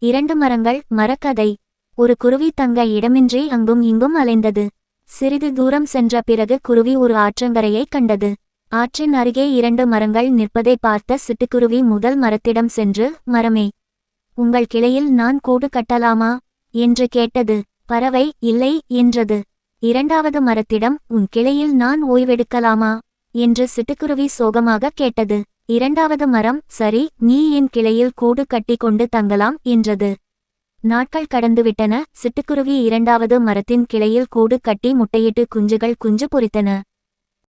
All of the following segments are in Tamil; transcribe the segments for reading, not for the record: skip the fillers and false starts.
2 மரங்கள். மரக்கதை. ஒரு குருவி தங்க இடமின்றி அங்கும் இங்கும் அலைந்தது. சிறிது தூரம் சென்ற பிறகு குருவி ஒரு ஆற்றங்கரையைக் கண்டது. ஆற்றின் அருகே 2 மரங்கள் நிற்பதை பார்த்த சிட்டுக்குருவி முதல் மரத்திடம் சென்று, மரமே, உங்கள் கிளையில் நான் கூடு கட்டலாமா என்று கேட்டது. பறவை இல்லை என்றது. 2வது மரத்திடம், உன் கிளையில் நான் ஓய்வெடுக்கலாமா என்று சிட்டுக்குருவி சோகமாக கேட்டது. 2வது மரம், சரி, நீ என் கிளையில் கூடு கட்டி கொண்டு தங்கலாம் என்றது. நாட்கள் கடந்துவிட்டன. சிட்டுக்குருவி 2வது மரத்தின் கிளையில் கூடு கட்டி முட்டையிட்டு குஞ்சுகள் குஞ்சு பொரித்தன.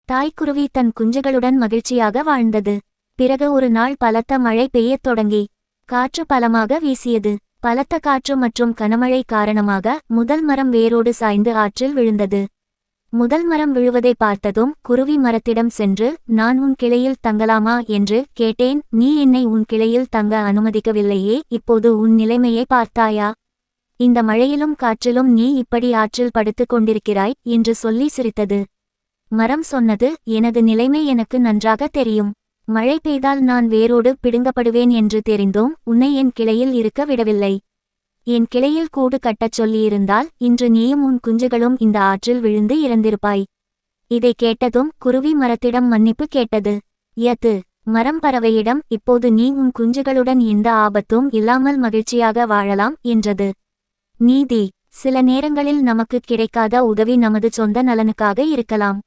தாய்க்குருவி தன் குஞ்சுகளுடன் மகிழ்ச்சியாக வாழ்ந்தது. பிறகு ஒரு நாள் பலத்த மழை பெய்யத் தொடங்கி காற்று பலமாக வீசியது. பலத்த காற்று மற்றும் கனமழை காரணமாக முதல் மரம் வேரோடு சாய்ந்து ஆற்றில் விழுந்தது. முதல் மரம் விழுவதை பார்த்ததும் குருவி மரத்திடம் சென்று, நான் உன் கிளையில் தங்கலாமா என்று கேட்டேன். நீ என்னை உன் கிளையில் தங்க அனுமதிக்கவில்லையே, இப்போது உன் நிலைமையை பார்த்தாயா? இந்த மழையிலும் காற்றிலும் நீ இப்படி ஆற்றில் படுத்து கொண்டிருக்கிறாய் என்று சொல்லி சிரித்தது. மரம் சொன்னது, எனது நிலைமை எனக்கு நன்றாக தெரியும். மழை பெய்தால் நான் வேரோடு பிடுங்கப்படுவேன் என்று தெரிந்தும் உன்னை என் கிளையில் இருக்க விடவில்லை. என் கிளையில் கூடு கட்டச் சொல்லியிருந்தால் இன்று நீயும் உன் குஞ்சுகளும் இந்த ஆற்றில் விழுந்து இறந்திருப்பாய். இதை கேட்டதும் குருவி மரத்திடம் மன்னிப்பு கேட்டது. யத்து மரம் பறவையிடம், இப்போது நீ உன் குஞ்சுகளுடன் எந்த ஆபத்தும் இல்லாமல் மகிழ்ச்சியாக வாழலாம் என்றது. நீதி. சில நேரங்களில் நமக்கு கிடைக்காத உதவி நமது சொந்த நலனுக்காக இருக்கலாம்.